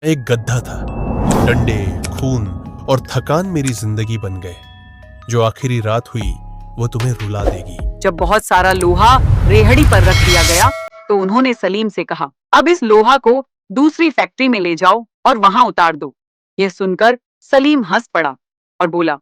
एक गद्दा था। डंडे, खून और थकान मेरी जिंदगी बन गए। जो आखिरी रात हुई वो तुम्हें रुला देगी। जब बहुत सारा लोहा रेहड़ी पर रख दिया गया तो उन्होंने सलीम से कहा, अब इस लोहा को दूसरी फैक्ट्री में ले जाओ और वहां उतार दो। यह सुनकर सलीम हंस पड़ा और बोला,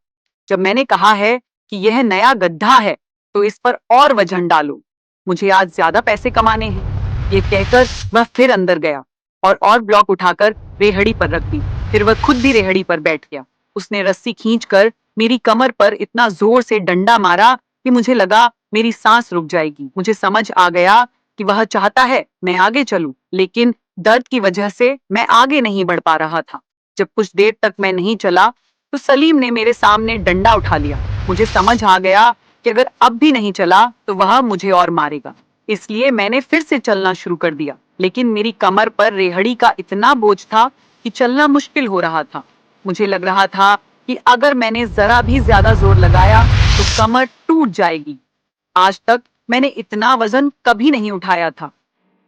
जब मैंने कहा है कि यह नया गड्ढा है तो इस पर और वजन डालो, मुझे आज ज्यादा पैसे कमाने हैं। ये कहकर वह फिर अंदर गया और ब्लॉक उठाकर रेहड़ी पर रख दी। फिर वह खुद भी रेहड़ी पर बैठ गया। उसने रस्सी खींचकर मेरी कमर पर इतना जोर से डंडा मारा कि मुझे लगा मेरी सांस रुक जाएगी। मुझे समझ आ गया कि वह चाहता है मैं आगे चलूं, लेकिन दर्द की वजह से मैं आगे नहीं बढ़ पा रहा था। जब कुछ देर तक मैं नहीं चला तो सलीम ने मेरे सामने डंडा उठा लिया। मुझे समझ आ गया कि अगर अब भी नहीं चला तो वह मुझे और मारेगा। इसलिए मैंने फिर से चलना शुरू कर दिया, लेकिन मेरी कमर पर रेहड़ी का इतना बोझ था कि चलना मुश्किल हो रहा था। मुझे लग रहा था कि अगर मैंने जरा भी ज्यादा जोर लगाया तो कमर टूट जाएगी। आज तक मैंने इतना वजन कभी नहीं उठाया था।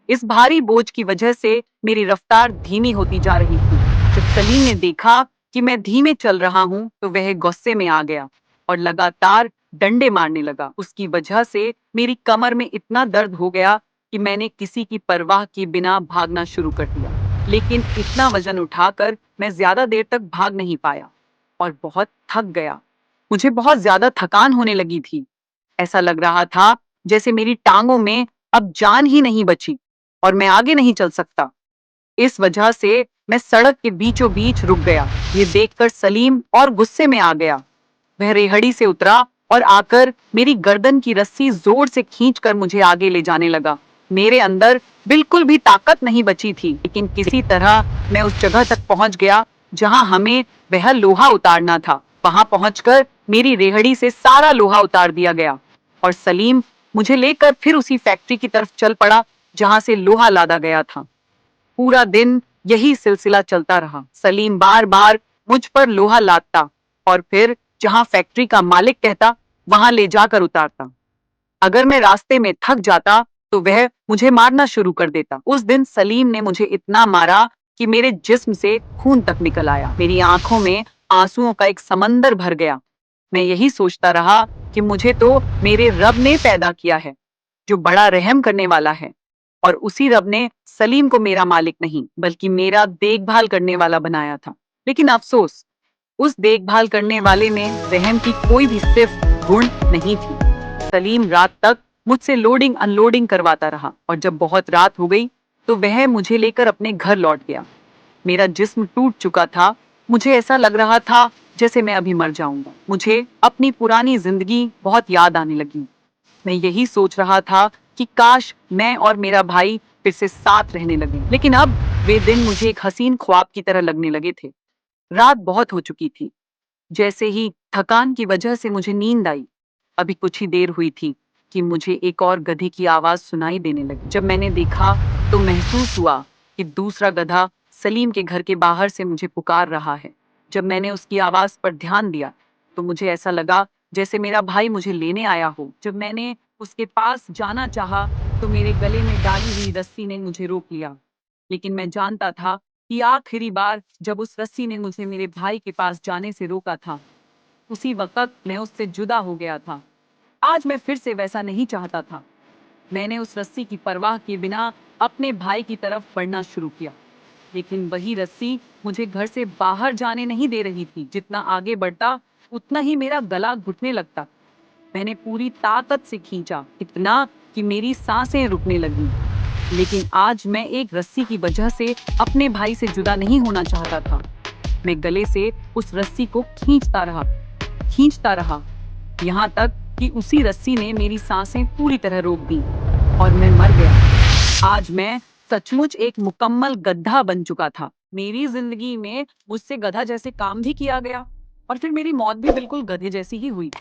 इस भारी बोझ की वजह से मेरी रफ्तार धीमी होती जा रही थी। जब सलीम ने देखा कि मैं धीमे चल रहा हूँ तो वह गुस्से में आ गया और लगातार डंडे मारने लगा। उसकी वजह से मेरी कमर में इतना दर्द हो गया कि मैंने किसी की परवाह किए बिना भागना शुरू कर दिया। लेकिन इतना वजन उठाकर मैं ज्यादा देर तक भाग नहीं पाया और बहुत थक गया। मुझे बहुत ज्यादा थकान होने लगी थी। ऐसा लग रहा था जैसे मेरी टांगों में अब जान ही नहीं बची और मैं आगे नहीं चल सकता। इस वजह से मैं सड़क के बीचों बीच रुक गया। ये देखकर सलीम और गुस्से में आ गया। वह रेहड़ी से उतरा और आकर मेरी गर्दन की रस्सी जोर से खींचकर मुझे आगे ले जाने लगा। मेरे अंदर बिल्कुल भी ताकत नहीं बची थी, लेकिन किसी तरह मैं उस जगह तक पहुंच गया जहां हमें वह लोहा उतारना था। वहां पहुंचकर मेरी रेहड़ी से सारा लोहा उतार दिया गया और सलीम मुझे लेकर फिर उसी फैक्ट्री की तरफ चल पड़ा जहां से लोहा लादा गया था। पूरा दिन यही सिलसिला चलता रहा। सलीम बार बार मुझ पर लोहा लादता और फिर जहां फैक्ट्री का मालिक कहता वहां ले जाकर उतारता। अगर मैं रास्ते में थक जाता तो वह मुझे मारना शुरू कर देता। उस दिन सलीम ने मुझे इतना मारा कि मेरे जिस्म से खून तक निकल आया। मेरी आंखों में आंसुओं का एक समंदर भर गया। मैं यही सोचता रहा कि मुझे तो मेरे रब ने पैदा किया है, जो बड़ा रहम करने वाला है, और उसी रब ने सलीम को मेरा मालिक नहीं बल्कि मेरा देखभाल करने वाला बनाया था। लेकिन अफसोस, उस देखभाल करने वाले में रहम की कोई भी सिर्फ गुण नहीं थी। सलीम रात तक मुझसे लोडिंग अनलोडिंग करवाता रहा और जब बहुत रात हो गई तो वह मुझे लेकर अपने घर लौट गया। मेरा जिस्म टूट चुका था। मुझे ऐसा लग रहा था जैसे मैं अभी मर जाऊंगा। मुझे अपनी पुरानी जिंदगी बहुत याद आने लगी। मैं यही सोच रहा था कि काश मैं और मेरा भाई फिर से साथ रहने लगे। लेकिन अब वे दिन मुझे एक हसीन ख्वाब की तरह लगने लगे थे। रात बहुत हो चुकी थी। जैसे ही थकान की वजह से मुझे नींद आई। अभी कुछ ही देर हुई थी कि मुझे एक और गधे की आवाज सुनाई देने लगी। जब मैंने देखा तो महसूस हुआ कि दूसरा गधा सलीम के घर के बाहर से मुझे पुकार रहा है। जब मैंने उसकी आवाज पर ध्यान दिया तो मुझे ऐसा लगा जैसे मेरा भाई मुझे लेने आया हो। जब मैंने उसके पास जाना चाहा तो मेरे गले में डाली हुई रस्सी ने मुझे रोक लिया। लेकिन मैं जानता था कि आखिरी बार जब उस रस्सी ने मुझे मेरे भाई के पास जाने से रोका था, उसी वक्त मैं उससे जुदा हो गया था। आज मैं फिर से वैसा नहीं चाहता था। मैंने उस रस्सी की परवाह किए बिना अपने भाई की तरफ बढ़ना शुरू किया, लेकिन वही रस्सी मुझे घर से बाहर जाने नहीं दे रही थी। जितना आगे बढ़ता उतना ही मेरा गला घुटने लगता। मैंने पूरी ताकत से खींचा, इतना कि मेरी सांसें रुकने लगीं। लेकिन आज मैं एक रस्सी की वजह से अपने भाई से जुदा नहीं होना चाहता था। मैं गले से उस रस्सी को खींचता रहा, यहाँ तक कि उसी रस्सी ने मेरी सांसें पूरी तरह रोक दी और मैं मर गया। आज मैं सचमुच एक मुकम्मल गधा बन चुका था। मेरी जिंदगी में मुझसे गधा जैसे काम भी किया गया और फिर मेरी मौत भी बिल्कुल गधे जैसी ही हुई।